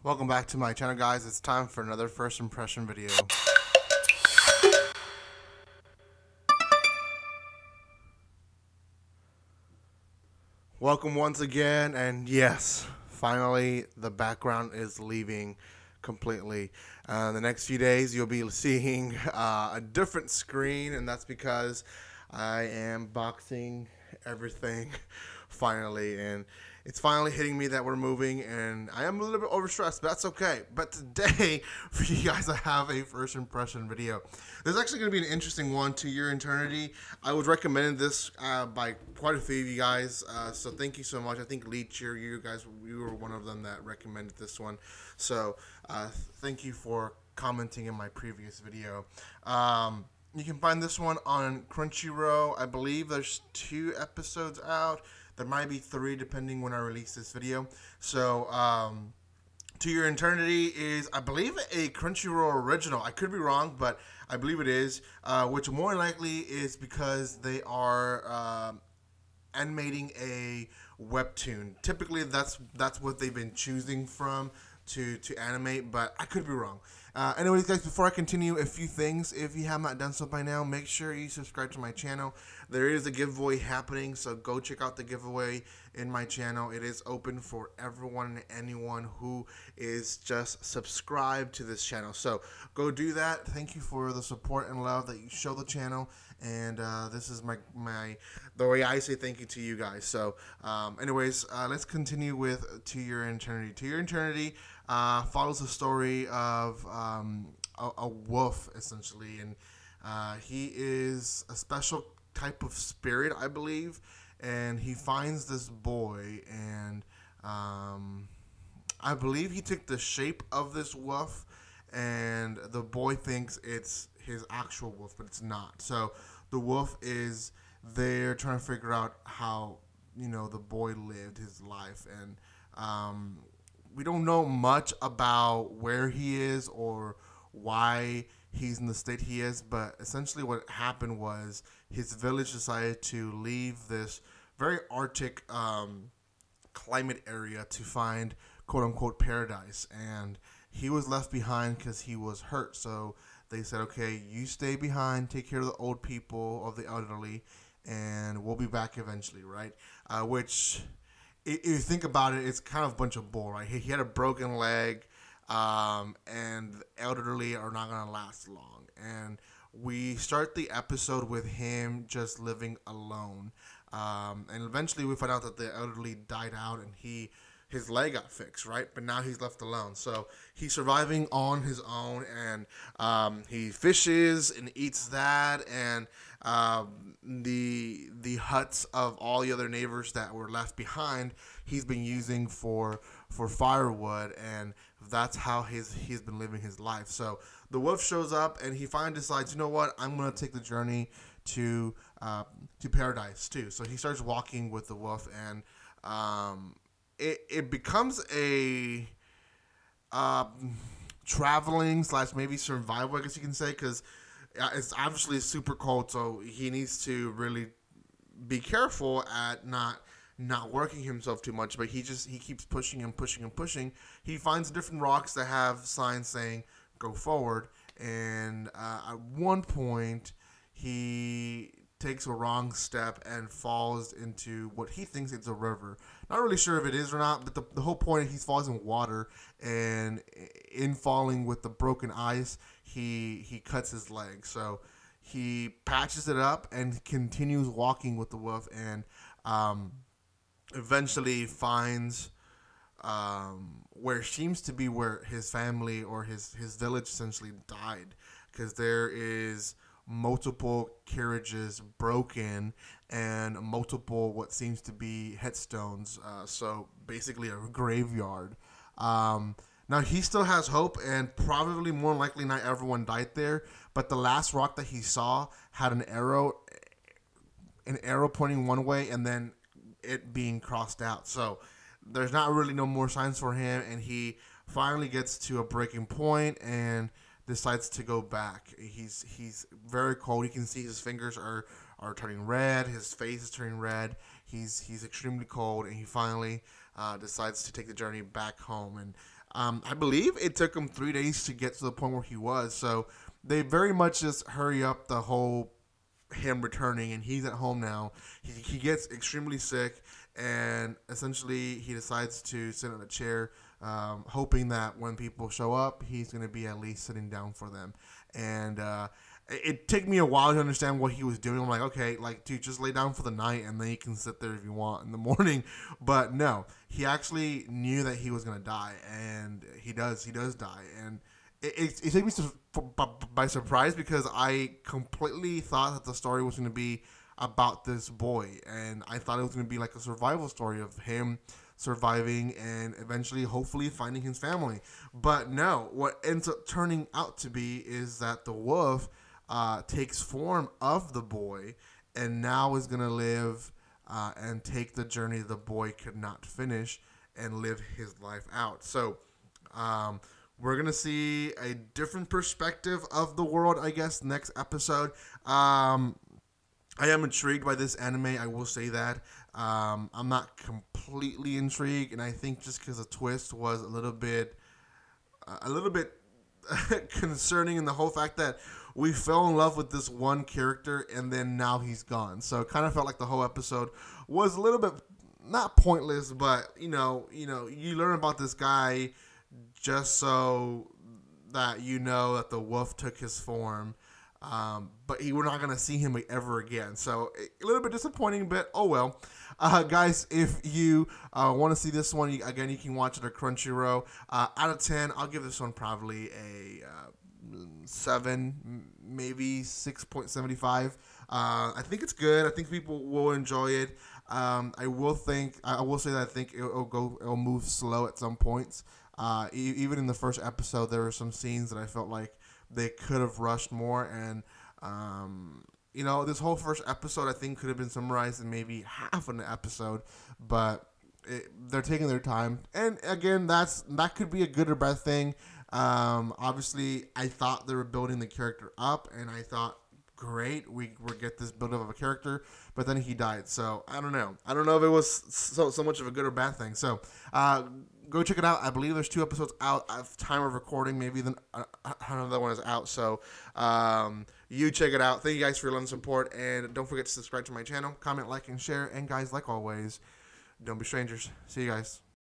Welcome back to my channel, guys. It's time for another first impression video. Welcome once again, and yes, finally the background is leaving completely. The next few days you'll be seeing a different screen, and that's because I am boxing everything finally, and it's finally hitting me that we're moving, and I am a little bit overstressed, but that's okay. But today, for you guys, I have a first impression video. This is actually going to be an interesting one, To Your Eternity. I was recommended this by quite a few of you guys, so thank you so much. I think Leech, you guys, you were one of them that recommended this one. So thank you for commenting in my previous video. You can find this one on Crunchyroll. I believe there's 2 episodes out. There might be 3 depending when I release this video. So, To Your Eternity is, I believe, a Crunchyroll original. I could be wrong, but I believe it is. Which more likely is because they are animating a webtoon. Typically, that's what they've been choosing from to animate, but I could be wrong. Anyways, guys, before I continue, a few things. If you have not done so by now, make sure you subscribe to my channel. There is a giveaway happening, so go check out the giveaway in my channel. It is open for everyone and anyone who is just subscribed to this channel. So go do that. Thank you for the support and love that you show the channel. And this is the way I say thank you to you guys. So anyways, let's continue with To Your Eternity. To Your Eternity follows the story of a wolf, essentially, and he is a special type of spirit, I believe, and he finds this boy, and I believe he took the shape of this wolf, and the boy thinks it's his actual wolf, but it's not. So the wolf is there trying to figure out how, the boy lived his life, and we don't know much about where he is or why he's in the state he is, but essentially what happened was his village decided to leave this very Arctic climate area to find quote-unquote paradise, and he was left behind because he was hurt. So they said, okay, you stay behind, take care of the old people, of the elderly, and we'll be back eventually, right? Which, if you think about it, it's kind of a bunch of bull, right? He had a broken leg, and the elderly are not going to last long. And we start the episode with him just living alone. And eventually we find out that the elderly died out and his leg got fixed, right? But now he's left alone. So he's surviving on his own, and he fishes and eats that, and the huts of all the other neighbors that were left behind, he's been using for firewood, and that's how he's been living his life. So the wolf shows up, and he finally decides, you know what, I'm going to take the journey to paradise too. So he starts walking with the wolf, and it becomes a traveling / maybe survival, I guess you can say, because it's obviously super cold, so he needs to really be careful at not working himself too much. But he keeps pushing and pushing and pushing. He finds different rocks that have signs saying go forward, and at one point he takes a wrong step and falls into what he thinks it's a river. Not really sure if it is or not, but the whole point is he falls in water, and in falling with the broken ice, he cuts his leg. So he patches it up and continues walking with the wolf, and eventually finds where seems to be where his family or his village essentially died, because there is multiple carriages broken and multiple what seems to be headstones, so basically a graveyard. Now he still has hope, and probably more likely not everyone died there, but the last rock that he saw had an arrow pointing one way and then it being crossed out. So there's not really no more signs for him, and he finally gets to a breaking point and decides to go back. He's very cold. You can see his fingers are turning red. His face is turning red. He's extremely cold, and he finally decides to take the journey back home. And I believe it took him 3 days to get to the point where he was. So they very much just hurry up the whole him returning, and he's at home now. He gets extremely sick, and essentially he decides to sit in a chair, hoping that when people show up, he's going to be at least sitting down for them. And it took me a while to understand what he was doing. I'm like, okay, like, dude, just lay down for the night, and then you can sit there if you want in the morning. But no, he actually knew that he was going to die, and he does die. And it took me by surprise, because I completely thought that the story was going to be about this boy, and I thought it was going to be like a survival story of him surviving and eventually, hopefully, finding his family. But no, what ends up turning out to be is that the wolf takes form of the boy, and now is going to live and take the journey the boy could not finish and live his life out. So we're going to see a different perspective of the world, I guess, next episode. I am intrigued by this anime, I will say that. I'm not completely intrigued, and I think just because the twist was a little bit concerning in the whole fact that we fell in love with this one character, and then now he's gone. So it kind of felt like the whole episode was a little bit, not pointless, but, you learn about this guy just so that you know that the wolf took his form. But we're not going to see him ever again. So a little bit disappointing, but oh well. Guys, if you want to see this one, you can watch it at Crunchyroll. Out of 10, I'll give this one probably a 7, maybe 6.75. I think it's good. I think people will enjoy it. I will say that I think it'll move slow at some points. Even in the first episode, there were some scenes that I felt like they could have rushed more, and this whole first episode I think could have been summarized in maybe half an episode, but they're taking their time, and again, that could be a good or bad thing. Obviously, I thought they were building the character up, and I thought, great, we get this build up of a character, but then he died. So I don't know if it was so much of a good or bad thing. So go check it out. I believe there's 2 episodes out at time of recording. Maybe then another one is out. So you check it out. Thank you guys for your love and support, and don't forget to subscribe to my channel, comment, like, and share. And guys, like always, don't be strangers. See you guys.